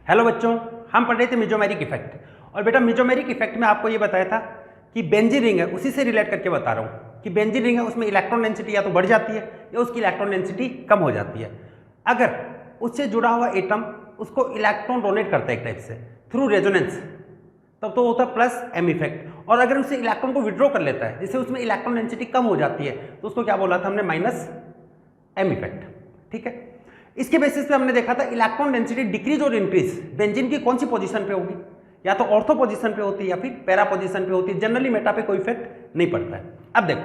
Hello बच्चों, हम पढ़ रहे थे मेसोमेरिक इफेक्ट। और बेटा मेसोमेरिक इफेक्ट में आपको ये बताया था कि बेंजीन रिंग है, उसी से रिलेट करके बता रहा हूँ कि बेंजीन रिंग है, उसमें इलेक्ट्रॉन डेंसिटी या तो बढ़ जाती है या उसकी इलेक्ट्रॉन डेंसिटी कम हो जाती है। अगर उससे जुड़ा हुआ एटम उसको इलेक्ट्रॉन डोनेट करता है एक टाइप से थ्रू रेजोनेंस, तब तो होता है प्लस एम इफेक्ट। और अगर उससे इलेक्ट्रॉन को विड्रॉ कर लेता है जिससे उसमें इलेक्ट्रॉन डेंसिटी कम हो जाती है तो उसको क्या बोला था हमने, माइनस एम इफेक्ट। ठीक है, इसके बेसिस पे हमने देखा था इलेक्ट्रॉन डेंसिटी डिक्रीज और इंक्रीज बेंजीन की कौन सी पोजीशन पे होगी, या तो ऑर्थो पोजीशन पे होती है या फिर पैरा पोजीशन पे होती है। जनरली मेटा पे कोई इफेक्ट नहीं पड़ता है। अब देखो,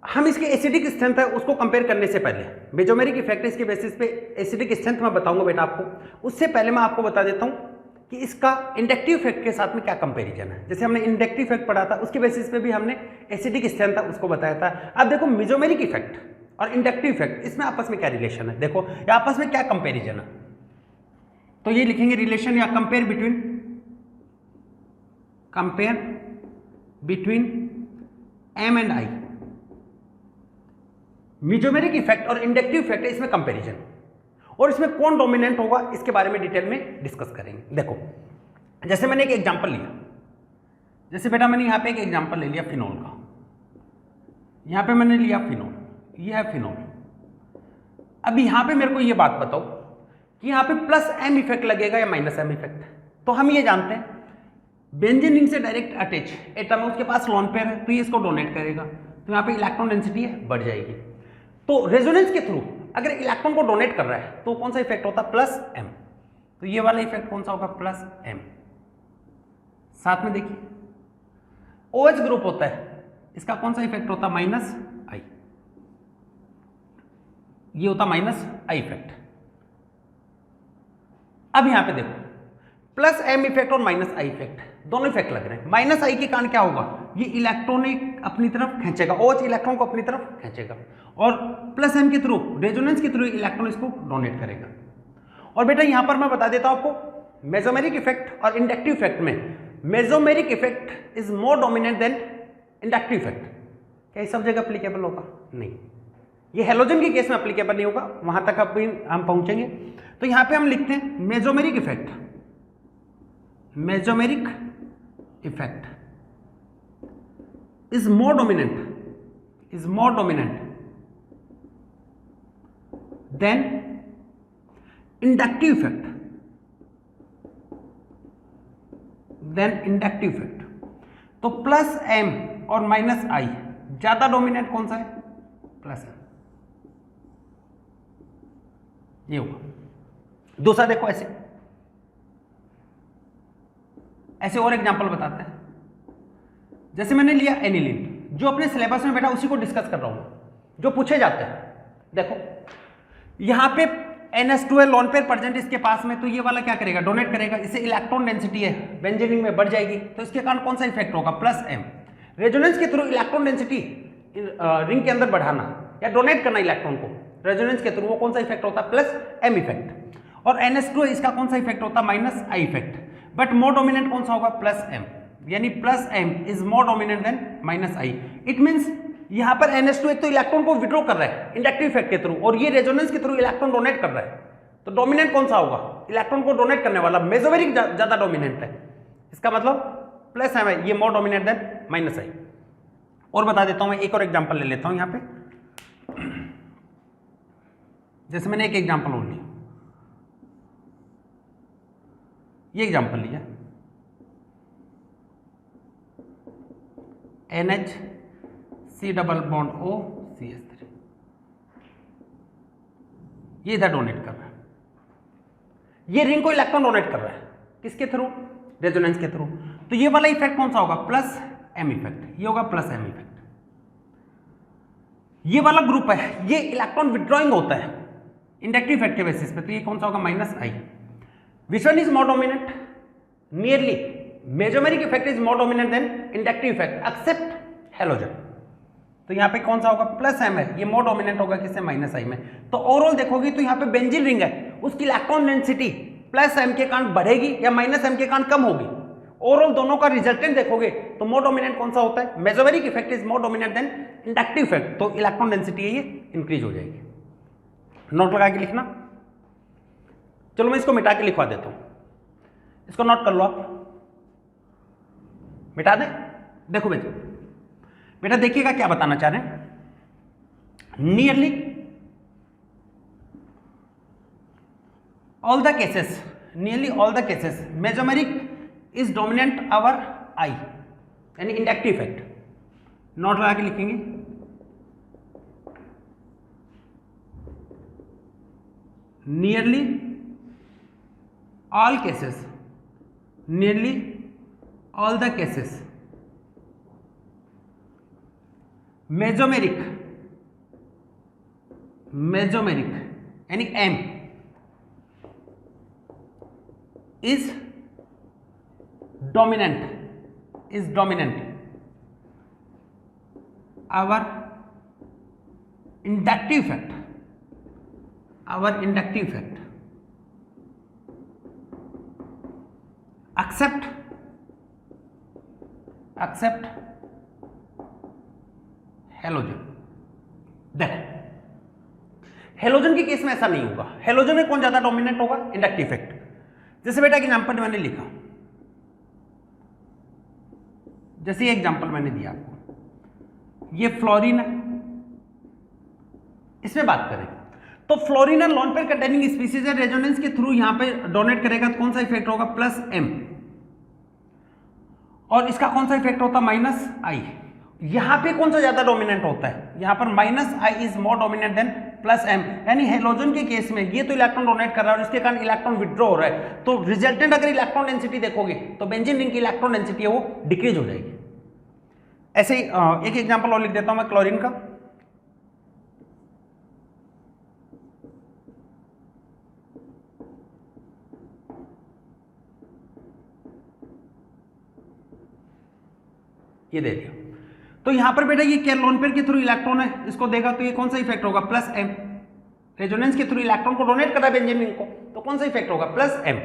हम इसके एसिडिक स्ट्रेंथ है उसको कंपेयर करने से पहले मेसोमेरिक इफेक्ट इसके बेसिस पे एसिडिक स्ट्रेंथ मैं बताऊंगा बेटा आपको। उससे पहले मैं आपको बता देता हूं कि इसका इंडक्टिव इफेक्ट के साथ में क्या कंपेरिजन है। जैसे हमने इंडक्टिव इफेक्ट पढ़ा था उसके बेसिस पे भी हमने एसिडिक स्ट्रेंथ था उसको बताया था। अब देखो मेसोमेरिक इफेक्ट और इंडक्टिव इफेक्ट, इसमें आपस में क्या रिलेशन है, देखो या आपस में क्या कंपैरिजन है। तो ये लिखेंगे रिलेशन या compare between M and I. Mesomeric effect और इंडक्टिव इफेक्ट है, इसमें कंपैरिजन, और इसमें कौन डोमिनेंट होगा इसके बारे में डिटेल में डिस्कस करेंगे। देखो जैसे मैंने एक एग्जांपल लिया, जैसे बेटा मैंने यहां पे एक एग्जांपल ले लिया फिनॉल का। यहां पे मैंने लिया फिनॉल, ये है फिनॉल। अब यहां पे मेरे को ये बात बताओ कि यहां पे प्लस एम इफेक्ट लगेगा या माइनस एम इफेक्ट। तो हम ये जानते हैं बेंजीन रिंग से डायरेक्ट अटैच एटम है, उसके पास लोन पेयर है तो ये इसको डोनेट करेगा, तो यहां पे इलेक्ट्रॉन डेंसिटी है बढ़ जाएगी। तो रेजोनेंस के थ्रू अगर इलेक्ट्रॉन को डोनेट कर रहा है तो कौन सा इफेक्ट होता है, प्लस एम। तो ये वाला इफेक्ट कौन सा होगा, प्लस एम। साथ में देखिए OH ग्रुप होता है, इसका कौन सा इफेक्ट होता है, माइनस आई। ये होता माइनस आई इफेक्ट। अब यहां पे देखो प्लस एम इफेक्ट और माइनस आई इफेक्ट दोनों इफेक्ट लग रहे हैं। माइनस आई के कारण क्या होगा, ये इलेक्ट्रॉन अपनी तरफ खींचेगा, OH इलेक्ट्रॉन को अपनी तरफ खींचेगा, और प्लस एम के थ्रू रेजोनेंस के थ्रू इलेक्ट्रॉन इसको डोनेट करेगा। और बेटा यहां पर मैं बता देता हूं आपको मेसोमेरिक इफेक्ट और इंडक्टिव इफेक्ट में mesomeric effect is more dominant than inductive effect. क्या सब जगह एप्लीकेबल होगा, नहीं। ये हेलोजन के केस में एप्लीकेबल नहीं होगा, वहां तक अभी हम पहुंचेंगे। तो यहां पे हम लिखते हैं mesomeric effect is more dominant than inductive effect. तो प्लस एम और माइनस आई ज्यादा डोमिनेंट कौन सा है, प्लस एम। ये होगा। दूसरा देखो ऐसे और एग्जांपल बताते हैं। जैसे मैंने लिया एनिलीन, जो अपने सिलेबस में बेटा उसी को डिस्कस कर रहा हूं जो पूछे जाते हैं। देखो यहां पे NH2 लोन पेयर प्रेजेंट इसके पास में, तो ये वाला क्या करेगा, डोनेट करेगा, इससे इलेक्ट्रॉन डेंसिटी है बेंजीन रिंग में बढ़ जाएगी, तो इसके कारण कौन सा इफेक्ट होगा, प्लस एम। रेजोनेंस के थ्रू इलेक्ट्रॉन डेंसिटी रिंग के अंदर बढ़ाना या डोनेट करना इलेक्ट्रॉन को रेजोनेंस के थ्रू, वो कौन सा इफेक्ट होता है, प्लस एम इफेक्ट। और NH2 इसका कौन सा इफेक्ट होता है, minus I effect. But more dominant कौन सा होगा, प्लस एम, यानी plus M is more dominant than minus I. It means यहां पर NH2 एक तो इलेक्ट्रॉन को विड्रॉ कर रहा है इंडक्टिव इफेक्ट के थ्रू, और ये रेजोनेंस के थ्रू इलेक्ट्रॉन डोनेट कर रहा है। तो डोमिनेंट कौन सा होगा, इलेक्ट्रॉन को डोनेट करने वाला मेसोमेरिक ज्यादा डोमिनेंट है। इसका मतलब प्लस एम है, ये मोर डोमिनेंट देन माइनस आई। और बता देता हूं मैं, एक और एग्जांपल ले लेता हूं यहां पे। जैसे मैंने एक एग्जांपल और लिया, ये एग्जांपल लिया NH C double bond O CH3, ये इधर डोनेट कर रहा है, ये रिंग को इलेक्ट्रॉन डोनेट कर रहा है, किसके थ्रू, रेजोनेंस के थ्रू। तो ये वाला इफेक्ट कौन सा होगा, प्लस एम इफेक्ट, ये होगा प्लस एम इफेक्ट। ये वाला ग्रुप है, ये इलेक्ट्रॉन विड्रॉइंग होता है इंडक्टिव इफेक्ट के बेसिस पे, तो ये कौन सा होगा, minus I. Which one is more dominant, nearly mesomeric effect is more dominant than inductive effect except halogen. तो यहाँ पे कौन सा होगा, प्लस एम है, ये मोर डोमिनेंट होगा किससे, माइनस आई में। तो ओवरऑल देखोगे तो यहाँ पे बेंजीन रिंग है, उसकी इलेक्ट्रॉन डेंसिटी प्लस एम के कारण बढ़ेगी या माइनस एम के कारण कम होगी। ओवरऑल दोनों का रिजल्टेंट देखोगे तो मोर डोमिनेंट कौन सा होता है, mesomeric effect is more dominant than inductive effect. तो इलेक्ट्रॉन डेंसिटी है ये इंक्रीज हो जाएगी। नोट लगा के लिखना। चलो मैं इसको मिटा के लिखवा देता हूं, इसको नोट कर लो आप, मिटा दे। देखो बेटा देखिएगा क्या बताना चाह रहे हैं। Nearly all the cases, nearly all the cases, mesomeric is dominant over I, यानी इंडक्टिव इफेक्ट, नोट लगा के लिखेंगे। nearly all cases, nearly all the cases, mesomeric यानी M is dominant our inductive effect accept halogen. देखो halogen के case में ऐसा नहीं होगा, हेलोजन में कौन ज्यादा डोमिनेंट होगा, इंडक्टिव इफेक्ट। जैसे बेटा एग्जांपल मैंने लिखा, जैसे एग्जांपल मैंने दिया आपको, ये फ्लोरीन है, इसमें बात करें तो fluorine lone pair containing species है, रेजोनेंस के थ्रू यहां पे डोनेट करेगा तो कौन सा इफेक्ट होगा, +M, और इसका कौन सा इफेक्ट होता है, -I। यहां पे कौन सा ज्यादा डोमिनेंट होता है, यहां पर -I is more dominant than +M, यानी हेलोजन के केस में ये तो इलेक्ट्रॉन डोनेट कर रहा है और इसके कारण इलेक्ट्रॉन विड्रॉ हो रहा है, तो रिजल्टेंट अगर इलेक्ट्रॉन डेंसिटी देखोगे तो बेंजीन रिंग की इलेक्ट्रॉन डेंसिटी है वो डिक्रीज हो जाएगी। ऐसे ही एक एग्जांपल और लिख देता हूं मैं क्लोरीन का। ये दे दिया, तो यहां पर बेटा ये क्या लोन पेयर के थ्रू इलेक्ट्रॉन है, इसको देगा तो ये कौन सा इफेक्ट होगा, +M। रेजोनेंस के थ्रू इलेक्ट्रॉन को डोनेट कर रहा है बेंजीन रिंग को, तो कौन सा इफेक्ट होगा, +M,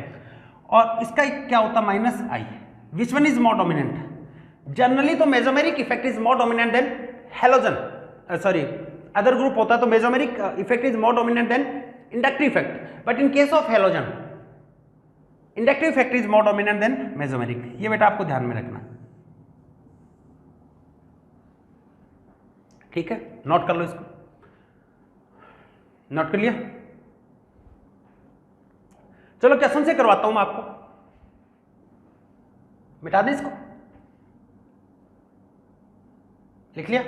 और इसका क्या होता है, -I। Which one is more dominant, generally तो mesomeric effect is more dominant than halogen, sorry other group होता तो mesomeric effect is more dominant than inductive effect, but in case of halogen inductive effect is more dominant than mesomeric. ये बेटा आपको ध्यान में रखना, ठीक है, नोट कर लो इसको, नोट कर लिया। चलो क्वेश्चन से करवाता हूं मैं आपको, मिटा दें इसको, लिख लिया।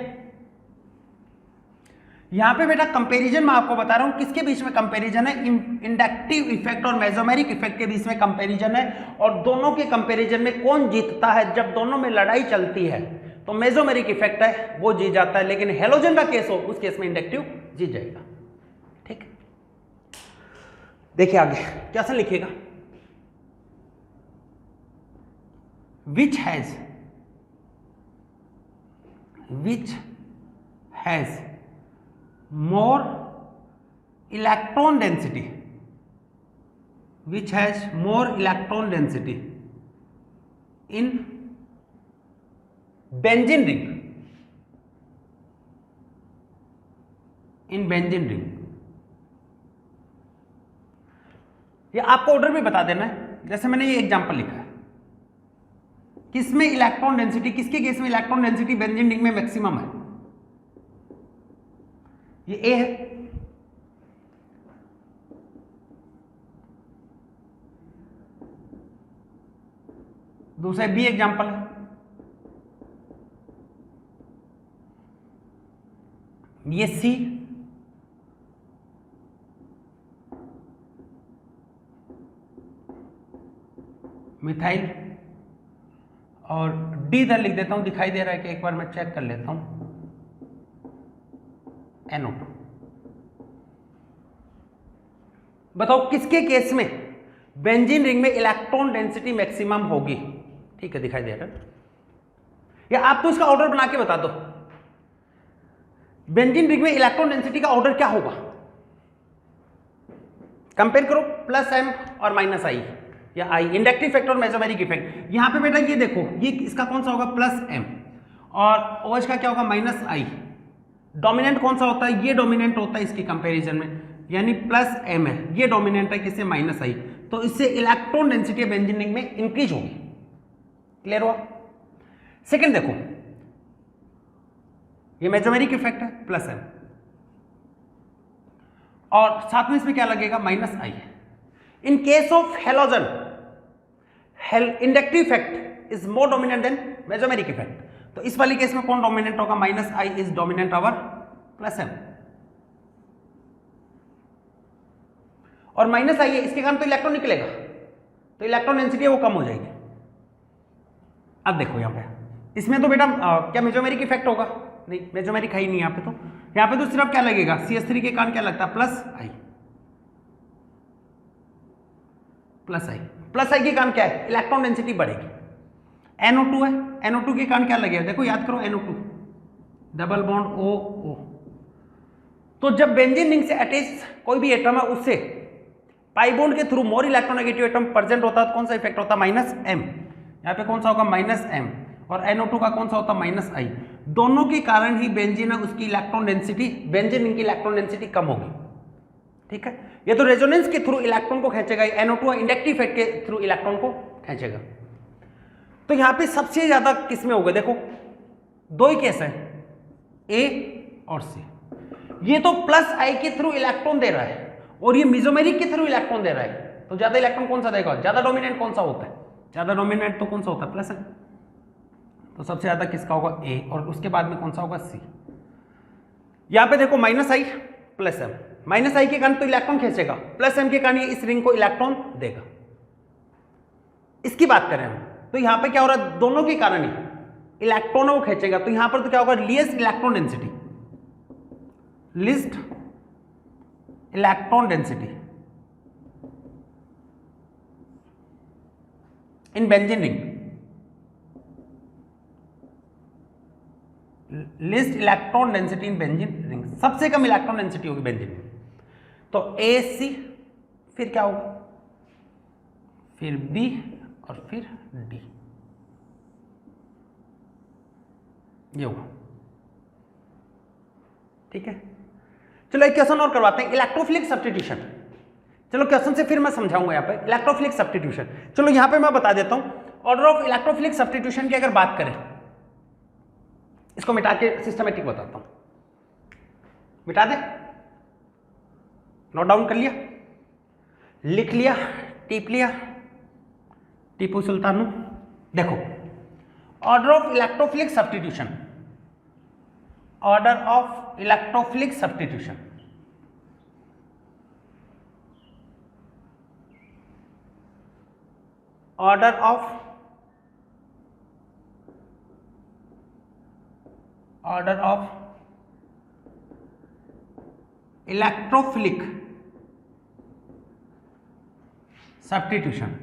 यहां पे बेटा कंपैरिजन मैं आपको बता रहा हूं किसके बीच में कंपैरिजन है, इंडक्टिव इफेक्ट और मेसोमेरिक इफेक्ट के बीच में कंपैरिजन है, और दोनों के कंपैरिजन में कौन जीतता है, जब दोनों में लड़ाई चलती है तो मेसोमेरिक इफेक्ट है वो जीत जाता है, लेकिन हेलोजन का केस हो उस केस में इंडक्टिव जीत जाएगा, ठीक है। देखिए आगे कैसे लिखिएगा, which has more electron density, in benzene ring, ये आपको ऑर्डर भी बता देना है। जैसे मैंने ये एग्जांपल लिखा है, किसमें इलेक्ट्रॉन डेंसिटी, किसके केस में इलेक्ट्रॉन डेंसिटी बेंजीन रिंग में मैक्सिमम है, ये ए है, दूसरा बी एग्जांपल है, ये सी, मिथाइल, और डी इधर लिख देता हूं, दिखाई दे रहा है कि एक बार मैं चेक कर लेता हूं, NO2। बताओ किसके केस में बेंजीन रिंग में इलेक्ट्रॉन डेंसिटी मैक्सिमम होगी, ठीक है, दिखाई दे रहा है, या आप तो इसका ऑर्डर बना के बता दो, बेंजीन रिंग में इलेक्ट्रॉन डेंसिटी का ऑर्डर क्या होगा, कंपेयर करो +M और -I या I, इंडक्टिव इफेक्ट और मेसोमेरिक इफेक्ट। यहां पे बेटा ये देखो, ये इसका कौन सा होगा, +M, और OH का क्या होगा, -I। डोमिनेंट कौन सा होता है, ये डोमिनेंट होता है इसके कंपैरिजन में, यानी प्लस m है, ये डोमिनेंट है किससे, माइनस i, तो इससे इलेक्ट्रॉन डेंसिटी बेंजीन रिंग में इंक्रीज होगी। क्लियर हुआ? सेकंड देखो, ये मेसोमेरिक इफेक्ट है, प्लस m, और साथ में इसमें क्या लगेगा, minus i। In case of halogen, inductive effect is more dominant than mesomeric effect, तो इस वाली केस में कौन डोमिनेंट होगा, minus i is dominant over plus m, और माइनस i है, इसके कारण तो इलेक्ट्रॉन निकलेगा, तो इलेक्ट्रॉन डेंसिटी है वो कम हो जाएगी। अब देखो यहां पे, इसमें तो बेटा क्या मेसोमेरिक इफेक्ट होगा, नहीं मेसोमेरिक है ही नहीं यहाँ पे, तो यहाँ पे तो सिर्फ क्या लगेगा, CH3 के कारण क्या लगता है, प्लस i, प्लस i के कारण क्या है, इलेक्ट्रॉन डेंसिटी बढ़ेगी। NO2 है, NO2 के कारण क्या लगेगा, देखो याद करो, NO2 डबल बॉन्ड O, तो जब बेंजीन रिंग से अटैच कोई भी एटम है उससे पाई बॉन्ड के through more electronegative atom present होता है, तो कौन सा इफेक्ट होता है, माइनस m, यहाँ पे कौन सा होगा, माइनस m, और NO2 का कौन सा होता है, माइनस i, दोनों के कारण ही बेंजीन है उसकी इलेक्ट्रॉन डेंसिटी, बेंजीन रिंग की इलेक्ट्रॉन डेंसिटी कम होगी। ठीक है, ये तो रेजोनेंस के थ्रू इलेक्ट्रॉन को खींचेगा, NO2 इंडक्टिव इफेक्ट के थ्रू इलेक्ट्रॉन को खींचेगा। तो यहाँ पे सबसे ज्यादा किसमें होगा, देखो दो ही केस है, A और C, ये तो प्लस i के थ्रू इलेक्ट्रॉन दे रहा है और ये मेसोमेरिक के थ्रू इलेक्ट्रॉन दे रहा है, तो ज्यादा इलेक्ट्रॉन कौन सा देगा, ज्यादा डोमिनेंट कौन सा होता है, ज्यादा डोमिनेंट तो कौन सा होता है, प्लस है, तो सबसे ज्यादा किसका होगा, A, और उसके बाद में कौन सा होगा, C। यहां पे देखो minus i plus m, minus i के कारण तो इलेक्ट्रॉन खींचेगा, प्लस m के कारण ये इस रिंग को इलेक्ट्रॉन देगा। इसकी बात करें हम, तो यहां पे क्या हो रहा है, दोनों के कारण ही इलेक्ट्रॉन वो खींचेगा, तो यहां पर तो क्या होगा, least electron density, least electron density in benzene ring, list electron density in benzene ring, सबसे कम इलेक्ट्रॉन डेंसिटी होगी बेंजीन रिंग, तो AC, फिर क्या होगा, फिर B और फिर D, ये होगा। ठीक है, चलो एक क्वेश्चन और करवाते हैं, इलेक्ट्रोफिलिक सब्स्टिट्यूशन। चलो क्वेश्चन से फिर मैं समझाऊंगा यहाँ पे इलेक्ट्रोफिलिक सब्स्टिट्यूशन। चलो यहाँ पे मैं बता देता हूँ, ऑर्डर ऑफ इलेक्ट्रोफिलिक सब्स्टिट्यूशन की अगर बात करें, इसको मिटा के सिस्टमेटिक बताता हूं, मिटा दे, नोट डाउन कर लिया, लिख लिया, टिप लिया, टीपू सुल्तानू। देखो order of electrophilic substitution, order of electrophilic substitution, order of electrophilic substitution,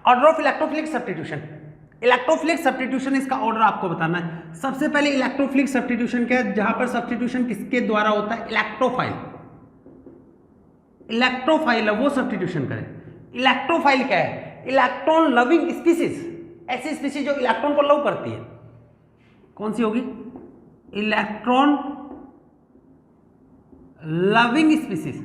order of electrophilic substitution, electrophilic substitution इसका ऑर्डर आपको बताना है। सबसे पहले इलेक्ट्रोफिलिक सब्स्टिट्यूशन क्या है, जहां पर सब्स्टिट्यूशन किसके द्वारा होता है, इलेक्ट्रोफाइल, इलेक्ट्रोफाइल है वो सब्स्टिट्यूशन करें। इलेक्ट्रोफाइल क्या है, इलेक्ट्रॉन लविंग स्पीसीज, ऐसी स्पीसीज जो इलेक्ट्रॉन को लव करती है, कौन सी होगी, इलेक्ट्रॉन लविंग स्पीसीज।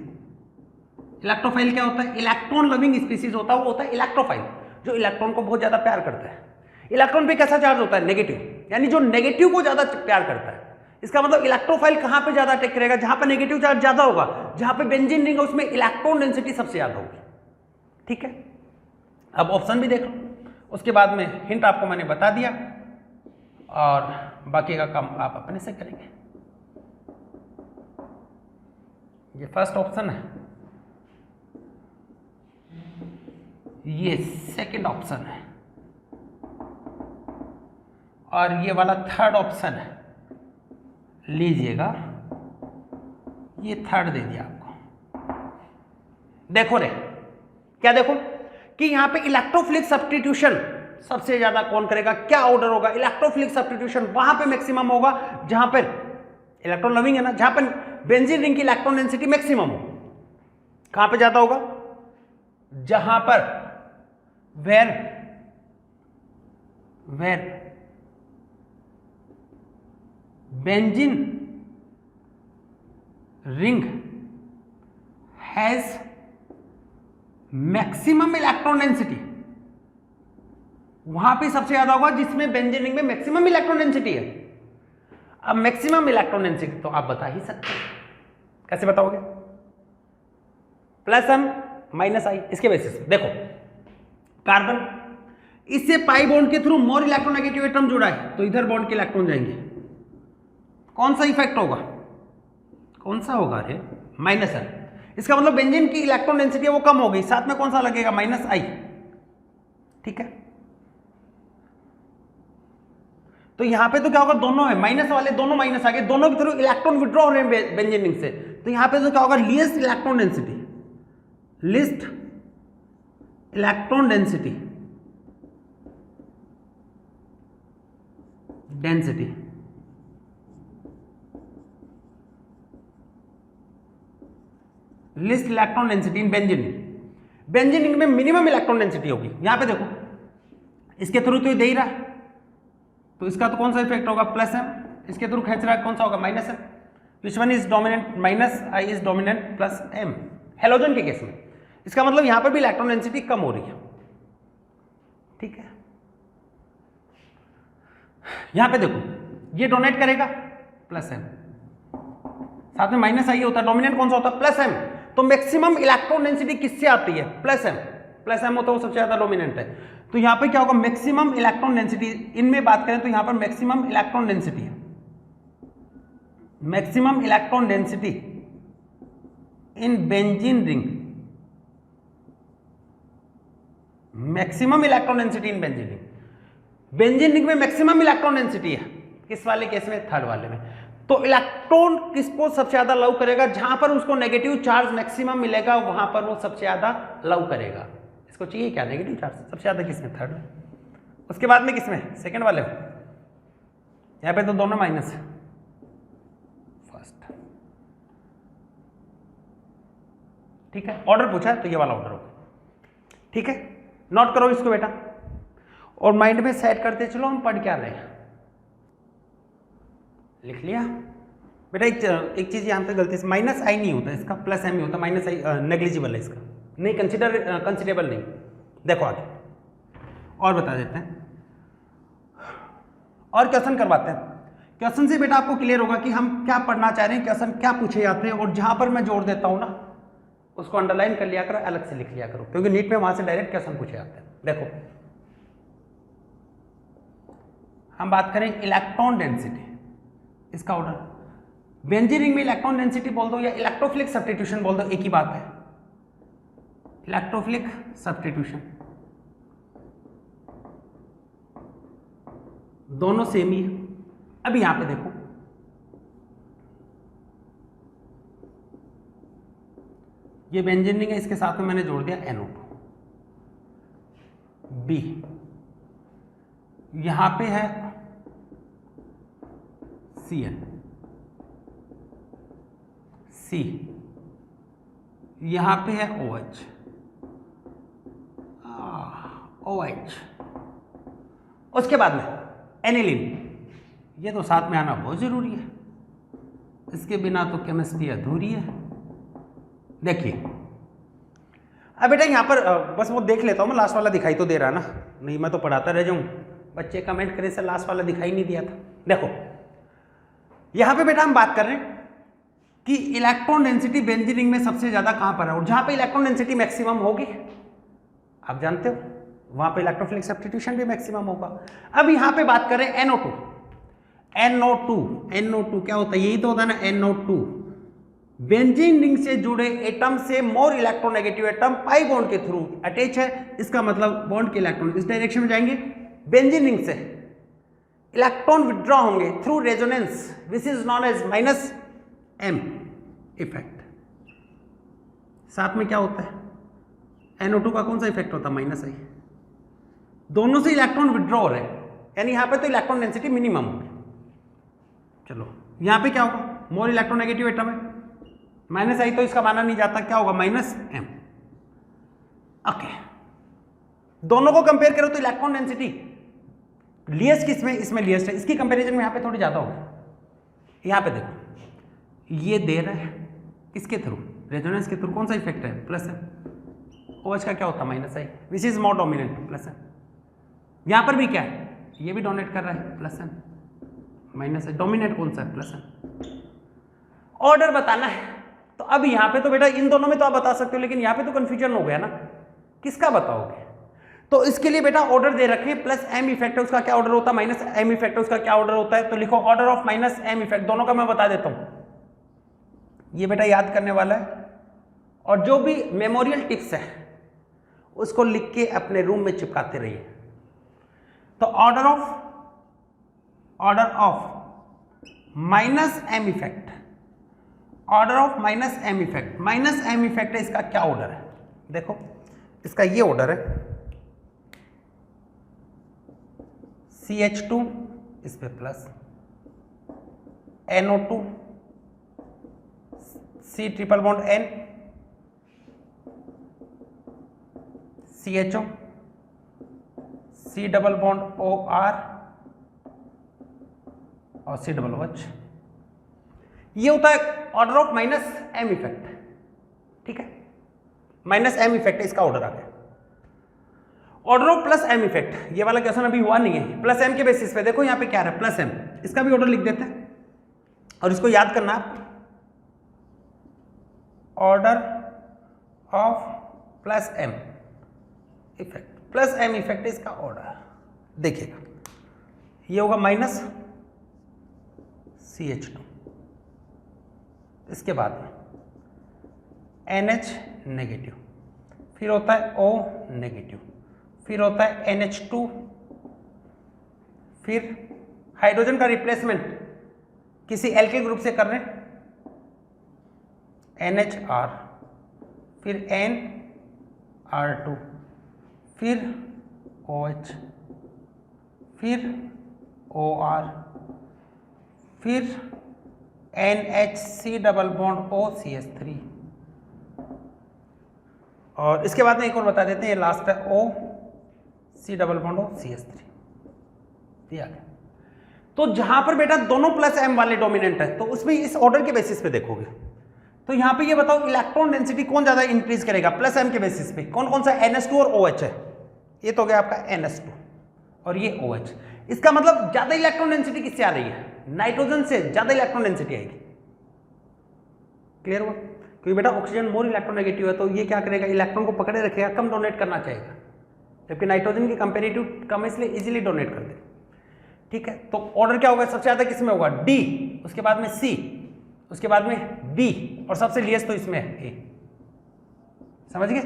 इलेक्ट्रोफाइल क्या होता है, इलेक्ट्रॉन लविंग स्पीसीज होता है, वो होता है इलेक्ट्रोफाइल, जो इलेक्ट्रॉन को बहुत ज्यादा प्यार करता है। इलेक्ट्रॉन पे कैसा चार्ज होता है, नेगेटिव, यानी जो नेगेटिव को ज्यादा प्यार करता है। इसका मतलब इलेक्ट्रोफाइल कहां पे ज्यादा अटैक करेगा, जहां पे नेगेटिव चार्ज ज्यादा होगा, जहां पे बेंजीन रिंग है उसमें इलेक्ट्रॉन डेंसिटी सबसे ज्यादा होगी। ठीक है, अब ऑप्शन भी देख लो, उसके बाद में हिंट आपको मैंने बता दिया और बाकी का काम आप अपने से करेंगे। ये फर्स्ट ऑप्शन है, ये सेकंड ऑप्शन है, और ये वाला थर्ड ऑप्शन है, लीजिएगा, ये थर्ड दे दिया आपको। देखो रे, क्या देखो कि यहां पे इलेक्ट्रोफिलिक सब्स्टिट्यूशन सबसे ज्यादा कौन करेगा, क्या ऑर्डर होगा, इलेक्ट्रोफिलिक सब्स्टिट्यूशन वहां पे मैक्सिमम होगा जहां पर इलेक्ट्रॉन लविंग है ना, जहां पर बेंजीन रिंग की इलेक्ट्रॉन डेंसिटी मैक्सिमम हो। कहां पे ज्यादा होगा, जहां पर where benzene ring has maximum electron density, वहां पे सबसे ज्यादा होगा जिसमें बेंजीन रिंग में मैक्सिमम इलेक्ट्रॉन डेंसिटी है। अब मैक्सिमम इलेक्ट्रॉन डेंसिटी तो आप बता ही सकते हैं, कैसे बताओगे? प्लस एम माइनस आई, इसके बेसिस पे देखो कार्बन, इससे पाई बॉन्ड के थ्रू मोर इलेक्ट्रोनेगेटिव एटम जुड़ा है तो इधर बॉन्ड के इलेक्ट्रॉन जाएंगे, कौन सा इफेक्ट होगा? कौन सा होगा? अरे माइनस एम। इसका मतलब बेंजीन की इलेक्ट्रॉन डेंसिटी है वो कम हो गई, साथ में कौन सा लगेगा? माइनस आई। ठीक है, तो यहां पे तो क्या होगा? दोनों है, माइनस वाले दोनों माइनस आ गए, दोनों के थ्रू इलेक्ट्रॉन विड्रॉ हो रहे हैं बेंजीन रिंग से, तो यहां पे तो क्या होगा? Least electron density, least electron density list electron density in benzene ring. Benzene ring में मिनिमम इलेक्ट्रॉन डेंसिटी होगी। यहां पे देखो इसके थ्रू तो ये दे ही रहा है, तो इसका तो कौन सा इफेक्ट होगा? Plus M. इसके थ्रू खींच रहा है, कौन सा होगा? Minus M. Which one is dominant? Minus I is dominant plus M. Halogen के केस में इसका मतलब यहां पर भी इलेक्ट्रॉन डेंसिटी कम हो रही है। ठीक है, यहां पे देखो ये डोनेट करेगा प्लस एम, साथ में माइनस आई होता है, डोमिनेंट कौन सा होता है? Plus M. तो मैक्सिमम इलेक्ट्रॉन डेंसिटी किससे आती है? Plus M. प्लस एम होता है वो सबसे ज्यादा डोमिनेंट है, तो यहां पे क्या होगा? मैक्सिमम इलेक्ट्रॉन डेंसिटी, इनमें बात करें तो यहां पर मैक्सिमम इलेक्ट्रॉन डेंसिटी है, maximum electron density in benzene ring, maximum electron density in benzene ring. Benzene ring में मैक्सिमम इलेक्ट्रॉन डेंसिटी है, किस वाले केस में? थर्ड वाले में। तो इलेक्ट्रॉन किसको सबसे ज्यादा लव करेगा? जहां पर उसको नेगेटिव चार्ज मैक्सिमम मिलेगा वहां पर वो सबसे ज्यादा लव करेगा। इसको चाहिए क्या? नेगेटिव चार्ज सबसे ज्यादा किसमें? थर्ड में। उसके बाद में किसमें? सेकंड वाले में। यहां पे तो दोनों माइनस है, फर्स्ट। ठीक है, ऑर्डर पूछा है तो ये वाला ऑर्डर होगा। ठीक है, नोट करो इसको बेटा और माइंड में सेट करते चलो हम पढ़ क्या रहे हैं। लिख लिया बेटा? एक चीज यहां पे गलती से माइनस आई नहीं होता, इसका प्लस एम ही होता, माइनस आई नेग्लिजिबल है, इसका नहीं कंसिडरेबल नहीं। देखो आगे और बता देते हैं और क्वेश्चन करवाते हैं। क्वेश्चन से बेटा आपको क्लियर होगा कि हम क्या पढ़ना चाह रहे हैं, क्वेश्चन क्या पूछे जाते हैं, और जहां पर मैं जोड़ देता हूं ना उसको अंडरलाइन कर लिया करो, अलग से लिख लिया करो, क्योंकि नीट में वहां से डायरेक्ट क्वेश्चन पूछे जाते हैं। देखो हम बात करें इलेक्ट्रॉन डेंसिटी, इसका ऑर्डर बेंजीन रिंग में इलेक्ट्रॉन डेंसिटी बोल दो या इलेक्ट्रोफिलिक सब्स्टिट्यूशन बोल दो, एक ही बात है। इलेक्ट्रोफिलिक सब्स्टिट्यूशन दोनों सेम ही है। अब यहां पे देखो ये बेंजीन रिंग है, इसके साथ में मैंने जोड़ दिया NO2 B, यहां पे है Cn C, यहां पे है OH OH। उसके बाद में एनिलीन, ये तो साथ में आना बहुत जरूरी है, इसके बिना तो केमिस्ट्री अधूरी है। देखिए अब बेटा यहां पर बस वो देख लेता हूं मैं, लास्ट वाला दिखाई तो दे रहा ना, नहीं मैं तो पढ़ाता रह जाऊं, बच्चे कमेंट करें सर लास्ट वाला दिखाई नहीं दिया था। देखो यहां पे बेटा हम बात कर रहे हैं कि इलेक्ट्रॉन डेंसिटी बेंजीन रिंग में सबसे ज्यादा कहां पर है, और जहां पे इलेक्ट्रॉन डेंसिटी मैक्सिमम होगी आप जानते हो वहां पे इलेक्ट्रोफिलिक सब्स्टिट्यूशन भी मैक्सिमम होगा। अब यहां पे बात करें NO2, NO2 क्या होता है? यही तो होता है ना NO2। बेंजीन रिंग से जुड़े एटम से more electronegative atom pi bond के थ्रू अटैच है, इसका मतलब बॉन्ड के इलेक्ट्रॉन इस डायरेक्शन में जाएंगे, बेंजीन रिंग से इलेक्ट्रॉन विड्रॉ होंगे through resonance, which is known as minus M effect. साथ में क्या होता है? NO2 का कौन सा इफेक्ट होता है? माइनस आई। दोनों से इलेक्ट्रॉन विड्रॉ हो रहे हैं, यानी यहां पे तो इलेक्ट्रॉन डेंसिटी मिनिमम होगी। चलो यहां पे क्या होगा? मोर इलेक्ट्रोनेगेटिव एटम है, माइनस आई तो इसका माना नहीं जाता, क्या होगा? Minus M। ओके, दोनों को कंपेयर करो तो इलेक्ट्रॉन डेंसिटी लिएस्ट किसमें? इसमें लिएस्ट है, इसकी कंपैरिजन में यहां पे थोड़ी ज्यादा होगी। यहाँ पे देखो ये दे रहा है किसके थ्रू, रेजोनेंस के थ्रू। कौन सा इफेक्ट है, प्लस है। OH का क्या होता है, माइनस है, which is more dominant, plus है। यहाँ पर भी क्या है, ये भी डोमिनेट कर रहा है, प्लस है, माइनस है, डोमिनेट कौन सा है, प्लस है। ऑर्डर बताना है, तो अब यहाँ पे तो बेटा इन दोनों में तो आप बता सकते हो, लेकिन यहाँ पे तो कंफ्यूजन हो गया ना, किसका बताओगे। तो इसके लिए बेटा ऑर्डर दे रखे, प्लस एम इफेक्ट है उसका क्या ऑर्डर होता है, माइनस एम इफेक्ट है उसका क्या ऑर्डर होता है। तो लिखो order of minus M effect, दोनों का मैं बता देता हूं, ये बेटा याद करने वाला है। और जो भी मेमोरियल टिप्स है उसको लिख के अपने रूम में चिपकाते रहिए। तो order of minus M effect, order of minus M effect, minus M effect है, इसका क्या ऑर्डर है, देखो इसका ये ऑर्डर है, CH2 इस पे plus, NO2 C triple bond N, CHO C double bond OR और C डबल OH। ये होता है order of minus M effect, ठीक है, माइनस एम इफेक्ट इसका ऑर्डर आ गया। Order of plus M effect, ये वाला क्वेश्चन अभी हुआ नहीं है, प्लस एम के बेसिस पे देखो यहाँ पे क्या है, प्लस एम, इसका भी ऑर्डर लिख देते हैं और इसको याद करना आप, order of plus M effect, plus M effect इसका ऑर्डर देखिएगा, ये होगा माइनस CH2, इसके बाद में NH नेगेटिव, फिर होता है O नेगेटिव, फिर होता है NH2, फिर हाइड्रोजन का रिप्लेसमेंट किसी एल्किल ग्रुप से कर रहे हैं, NHR, फिर NR2, फिर OH, फिर OR, फिर NHC डबल बॉन्ड OCH3, और इसके बाद में एक और बता देते हैं, ये लास्ट है OC डबल बॉन्ड OCH3, दिया गया। तो जहां पर बेटा दोनों प्लस एम वाले डोमिनेंट है तो उसमें इस ऑर्डर के बेसिस पे देखोगे, तो यहां पे ये बताओ इलेक्ट्रॉन डेंसिटी कौन ज्यादा इंक्रीज करेगा, प्लस एम के बेसिस पे कौन कौन सा, NS2 और OH है, ये तो गया आपका NS2 और ये OH। इसका मतलब ज्यादा इलेक्ट्रॉन डेंसिटी किससे आ रही है, नाइट्रोजन से ज्यादा इलेक्ट्रॉन डेंसिटी आएगी, क्लियर हुआ। क्योंकि बेटा ऑक्सीजन मोर इलेक्ट्रोनेगेटिव है, तो ये क्या करेगा, इलेक्ट्रॉन को पकड़े रखेगा, कम डोनेट करना चाहेगा, जबकि नाइट्रोजन की कंपेरेटिव कम इसलिए इजीली डोनेट कर दे, ठीक है। तो ऑर्डर क्या होगा, सबसे ज्यादा किसमें होगा, D, उसके बाद में C, उसके बाद में B, और सबसे लीस्ट तो इसमें है A, समझ गए।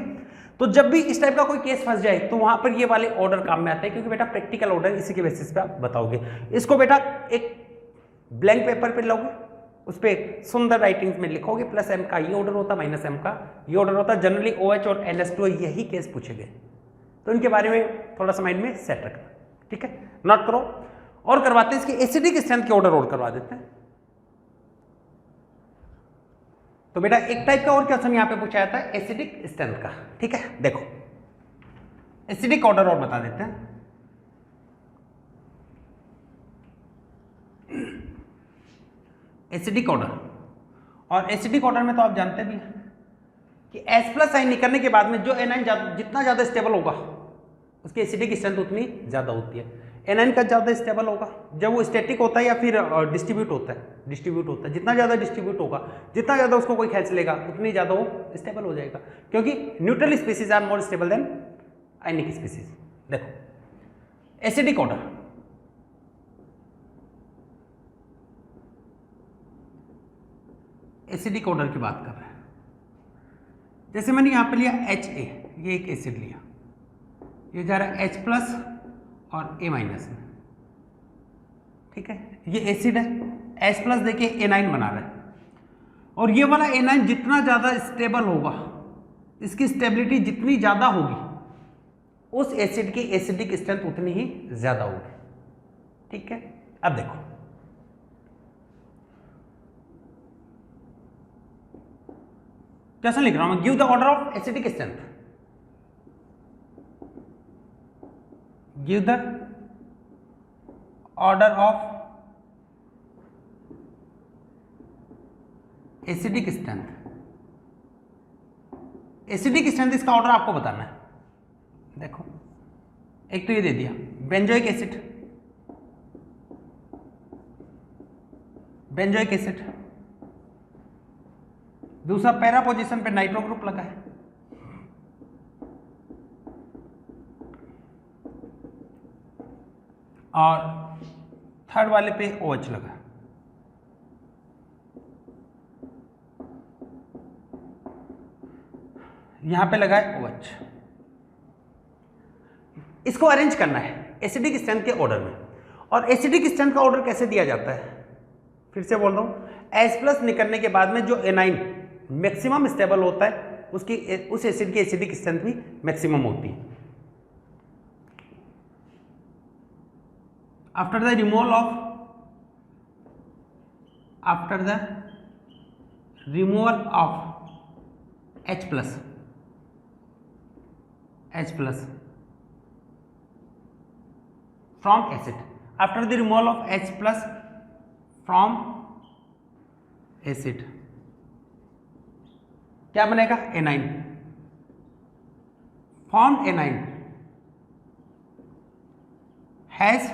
तो जब भी इस टाइप का कोई केस फंस जाए तो वहां पर ये वाले ऑर्डर काम में आते हैं, क्योंकि बेटा प्रैक्टिकल ऑर्डर इसी के बेसिस पे आप बताओगे। इसको बेटा एक ब्लैंक पेपर पे लोगे, उस पर सुंदर राइटिंग्स में लिखोगे, प्लस एम का ये ऑर्डर होता, माइनस एम का ये ऑर्डर होता। जनरली OH और NS2 यही केस पूछे गए, तो इनके बारे में थोड़ा सा माइंड में सेट रखना, ठीक है, नोट करो। और करवाते हैं इसके एसिडिक स्ट्रेंथ के ऑर्डर और करवा देते हैं। तो बेटा एक टाइप का और क्वेश्चन यहाँ पे पूछा जाता है एसिडिक स्ट्रेंथ का, ठीक है। देखो एसिडिक ऑर्डर और बता देते हैं। एसिडिक ऑर्डर, और एसिडिक ऑर्डर में तो आप जानते भी हैं कि H प्लस साइन निकलने के बाद में जो एनाइन जितना ज्यादा स्टेबल होगा उसकी एसिडिक स्ट्रेंथ उतनी ज्यादा होती है। एनाइन का ज्यादा स्टेबल होगा जब वो स्टैटिक होता है या फिर डिस्ट्रीब्यूट होता है, जितना ज्यादा डिस्ट्रीब्यूट होगा, जितना ज्यादा उसको कोई खींच लेगा, उतनी ज्यादा वो स्टेबल हो जाएगा, क्योंकि neutral species are more stable than ionic species. देखो एसिडिक ऑर्डर, एसिडिक ऑर्डर की बात कर रहे हैं। जैसे मैंने यहां पे लिया HA, ये एक एसिड लिया, ये जा रहा है H प्लस और A माइनस में, ठीक है, ये एसिड है, H प्लस देखिए A9 बना रहा है, और ये वाला A9 जितना ज्यादा स्टेबल होगा, इसकी स्टेबिलिटी जितनी ज्यादा होगी, उस एसिड की एसिडिक स्ट्रेंथ उतनी ही ज्यादा होगी, ठीक है। अब देखो कैसा लिख रहा हूं मैं, give the order of acidic strength, give the order of acidic strength, acidic strength इसका ऑर्डर आपको बताना है। देखो एक तो ये दे दिया बेंजोइक एसिड, बेंजोइक एसिड, दूसरा पैरा पोजीशन पे नाइट्रो ग्रुप लगा है, और थर्ड वाले पे OH लगा। यहां पे लगा है OH। इसको अरेंज करना है एसिडिक स्ट्रेंथ के ऑर्डर में। और एसिडिक स्ट्रेंथ का ऑर्डर कैसे दिया जाता है, फिर से बोल रहा हूं, H+ निकलने के बाद में जो एनाइन मैक्सिमम स्टेबल होता है उसकी उस एसिड की एसिडिक स्ट्रेंथ भी मैक्सिमम होती है। After the removal of H+ from acid, after the removal of H+ from acid क्या बनेगा, A9. formed anion has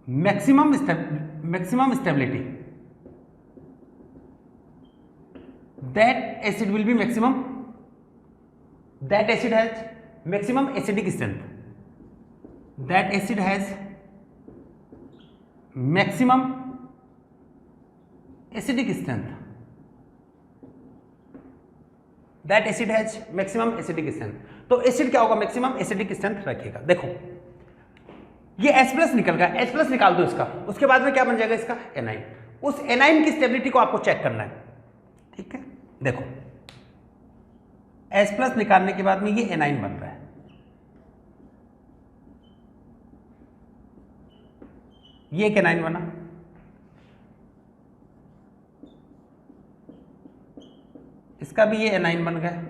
maximum stability, that acid will be maximum, that acid has maximum acidic strength, that acid has maximum acidic strength, that acid has maximum acidic strength। तो acid क्या होगा, maximum acidic strength रखेगा। देखो ये H+ निकल गया, H+ निकाल दो इसका, उसके बाद में क्या बन जाएगा इसका, एनाइन। उस एनाइन की स्टेबिलिटी को आपको चेक करना है, ठीक है। देखो H+ निकालने के बाद में ये एनाइन बन रहा है, ये एक एनाइन बना, इसका भी ये एनाइन बन गया।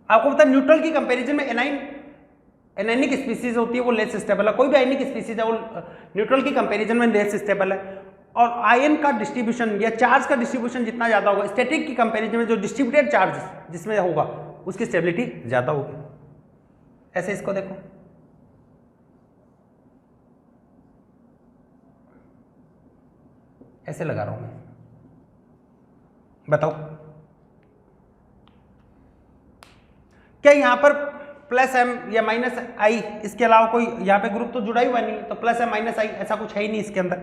आपको पता है न्यूट्रल की कंपैरिजन में एनाइनिक स्पीसीज होती है वो लेस स्टेबल है, कोई भी आयनिक स्पीसीज है वो न्यूट्रल की कंपैरिजन में लेस स्टेबल है। और आयन का डिस्ट्रीब्यूशन या चार्ज का डिस्ट्रीब्यूशन जितना ज्यादा होगा, स्टैटिक की कंपैरिजन में जो डिस्ट्रीब्यूटेड चार्ज जिसमें होगा उसकी स्टेबिलिटी ज्यादा होगी। ऐसे इसको देखो, ऐसे लगा रहा हूं मैं, बताओ क्या यहां पर +m या -i इसके अलावा कोई यहां पे ग्रुप तो जुड़ा ही हुआ नहीं है, तो +m -i ऐसा कुछ है ही नहीं इसके अंदर,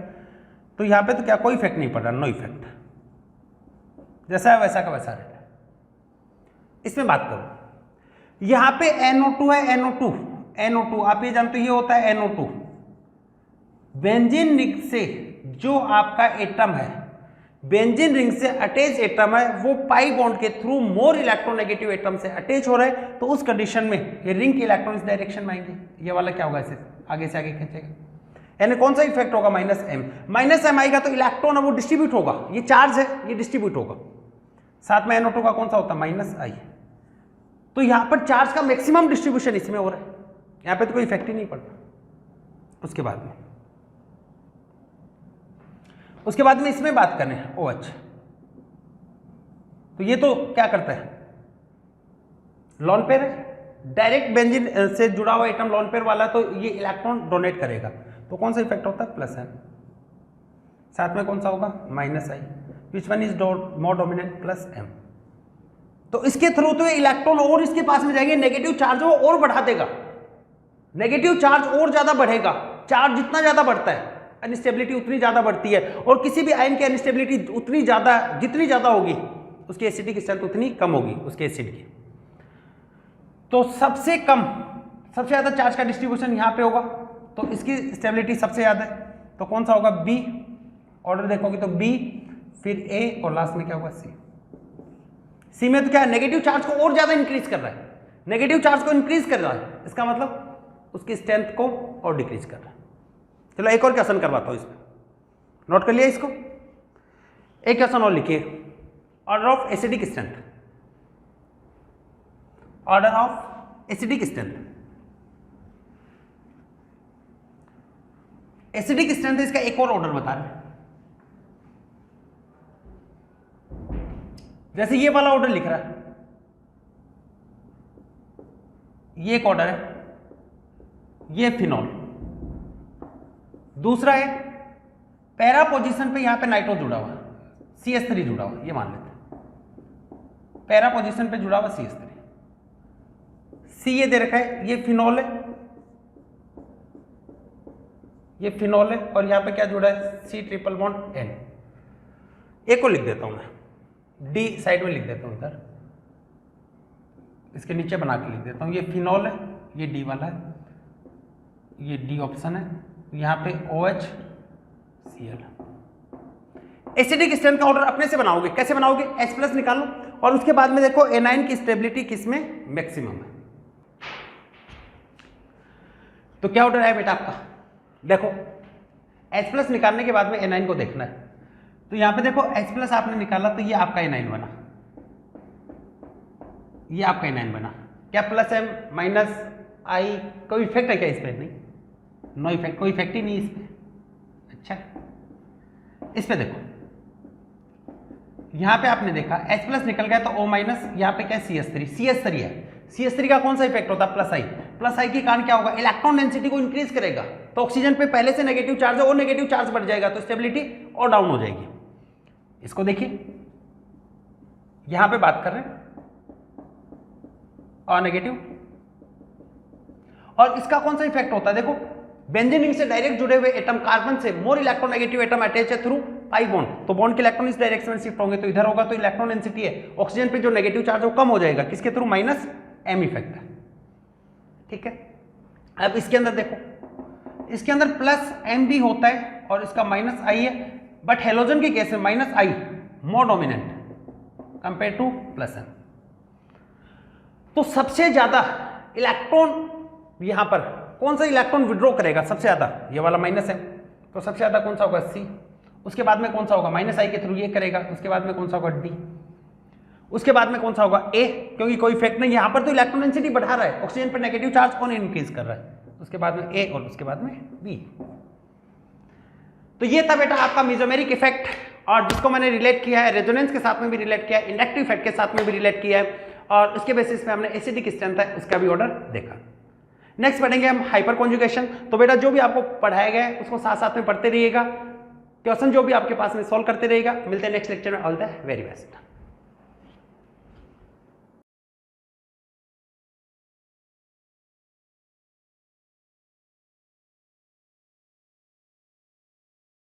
तो यहां पे तो क्या कोई इफेक्ट नहीं पड़ रहा, नो इफेक्ट, जैसा है वैसा का वैसा रहता है। इसमें बात करो, यहां पे NO2 है, NO2 आप ये जानते हो ये होता है NO2। बेंजीन रिंग से जो आपका एटम है, बेंजीन रिंग से अटैच एटम है, वो पाई बॉन्ड के थ्रू मोर इलेक्ट्रोनेगेटिव एटम से अटैच हो रहा है, तो उस कंडीशन में ये रिंग के इलेक्ट्रॉन इस डायरेक्शन में आएंगे, ये वाला क्या होगा, ऐसे आगे से आगे खींचेगा, यानी कौन सा इफेक्ट होगा, -m आएगा तो इलेक्ट्रॉन वो डिस्ट्रीब्यूट होगा, ये चार्ज है ये डिस्ट्रीब्यूट होगा, साथ में NO2 का कौन सा होता है, -i। तो यहां पर चार्ज का मैक्सिमम डिस्ट्रीब्यूशन इसमें हो रहा है, यहां पे तो कोई इफेक्ट ही नहीं पड़ता। उसके बाद में इसमें बात करें OH, तो ये तो क्या करता है, लॉन पेयर है, डायरेक्ट बेंजीन से जुड़ा हुआ एटम लॉन पेयर वाला, तो ये इलेक्ट्रॉन डोनेट करेगा, तो कौन सा इफेक्ट होता है, +m, साथ में कौन सा होगा, -i, which one is more dominant, +m। तो इसके थ्रू तो इलेक्ट्रॉन और इसके पास में जाएंगे, नेगेटिव चार्ज वो और बढ़ा देगा, नेगेटिव चार्ज और ज्यादा बढ़ेगा, चार्ज जितना ज्यादा बढ़ता है अनस्टेबिलिटी उतनी ज्यादा बढ़ती है, और किसी भी आयन की अनस्टेबिलिटी उतनी ज्यादा, जितनी ज्यादा होगी उसकी एसिडिक स्ट्रेंथ उतनी कम होगी उसके एसिड की। तो सबसे ज्यादा चार्ज का डिस्ट्रीब्यूशन यहां पे होगा, तो इसकी स्टेबिलिटी सबसे ज्यादा है, तो कौन सा होगा, B। ऑर्डर देखोगे तो B, फिर A, और लास्ट में क्या होगा, C में तो क्या है, नेगेटिव चार्ज को और ज्यादा इंक्रीज कर रहा है, नेगेटिव चार्ज को इंक्रीज कर रहा है, इसका मतलब उसकी स्ट्रेंथ को और डिक्रीज कर रहा है। चलो एक और क्वेश्चन करवाता हूं, इसमें नोट कर लिया इसको, एक क्वेश्चन और लिखिए, order of acidic strength, order of acidic strength. Acidic strength इसका एक और ऑर्डर बता रहे हैं। जैसे ये वाला ऑर्डर लिख रहा है, ये एक ऑर्डर है, ये फिनॉल। दूसरा है पैरा पोजीशन पे यहां पे नाइट्रो जुड़ा हुआ, CH3 जुड़ा हुआ, ये मान लेते हैं पैरा पोजीशन पे जुड़ा हुआ CH3, C ये दे रखा है, ये फिनॉल है, ये फिनॉल है, और यहां पे क्या जुड़ा है, C ट्रिपल बॉन्ड N। एक को लिख देता हूं मैं, D साइड में लिख देता हूं, इधर इसके नीचे बना के लिख देता हूं, ये फिनॉल है, ये D वाला है, ये D ऑप्शन है, यहां पे OH Cl। एसिडिक स्ट्रेंथ का ऑर्डर अपने से बनाओगे, कैसे बनाओगे, H+ निकालो और उसके बाद में देखो एनाइन की स्टेबिलिटी किसमें मैक्सिमम है। तो क्या ऑर्डर है बेटा आपका, देखो H+ निकालने के बाद में एनाइन को देखना है। तो यहां पे देखो H+ आपने निकाला तो ये आपका एनाइन बना, ये आपका एनाइन बना। क्या +M -I कोई इफेक्ट है क्या इस पर, नहीं, नो इफेक्ट, कोई इफेक्ट ही नहीं इस पर। अच्छा, इस पे देखो, यहां पे आपने देखा H+ निकल गया तो O- यहां पे क्या CH3 है, CH3 का कौन सा इफेक्ट होता है, +I के कारण क्या होगा, इलेक्ट्रॉन डेंसिटी को इंक्रीज करेगा, तो ऑक्सीजन पे पहले से नेगेटिव चार्ज है और नेगेटिव चार्ज बढ़ जाएगा तो स्टेबिलिटी और डाउन हो जाएगी। इसको देखिए, यहां पे बात कर रहे हैं और नेगेटिव, और इसका कौन सा इफेक्ट होता है, देखो बेंजीन रिंग से डायरेक्ट जुड़े हुए एटम कार्बन से मोर इलेक्ट्रोनेगेटिव एटम अटैच है थ्रू पाई बॉन्ड, तो बॉन्ड के इलेक्ट्रॉन इस डायरेक्शन में शिफ्ट होंगे, तो इधर होगा तो इलेक्ट्रॉन डेंसिटी है ऑक्सीजन पे जो नेगेटिव चार्ज है वो कम हो जाएगा, किसके थ्रू, -M इफेक्ट है। ठीक है, अब इसके अंदर देखो, इसके अंदर +M भी होता है और इसका -I है, बट हेलोजन के केस में -I more dominant compare to +M। तो सबसे ज्यादा इलेक्ट्रॉन यहां पर कौन सा इलेक्ट्रॉन विड्रॉ करेगा सबसे ज्यादा, ये वाला -M, तो सबसे ज्यादा कौन सा होगा, C। उसके बाद में कौन सा होगा, -I के थ्रू ये करेगा, उसके बाद में कौन सा होगा, D। उसके बाद में कौन सा होगा, A, क्योंकि कोई इफेक्ट नहीं, यहां पर तो इलेक्ट्रॉन डेंसिटी बढ़ा रहा है, ऑक्सीजन पर नेगेटिव चार्ज कौन इंक्रीज कर रहा है, उसके बाद में A और उसके बाद में B। तो ये था बेटा आपका मेसोमेरिक इफेक्ट, और जिसको मैंने रिलेट किया है रेजोनेंस के साथ में भी रिलेट किया है, इंडक्टिव इफेक्ट के साथ में भी रिलेट किया है, और उसके बेसिस पे हमने एसिडिक स्ट्रेंथ है उसका भी ऑर्डर देखा। नेक्स्ट पढ़ेंगे हम हाइपर कॉन्जुगेशन। तो बेटा जो भी आपको पढ़ाया गया है उसको साथ साथ में पढ़ते रहिएगा, क्वेश्चन जो भी आपके पास में सॉल्व करते रहिएगा। मिलते हैं नेक्स्ट लेक्चर में, ऑल द वेरी बेस्ट।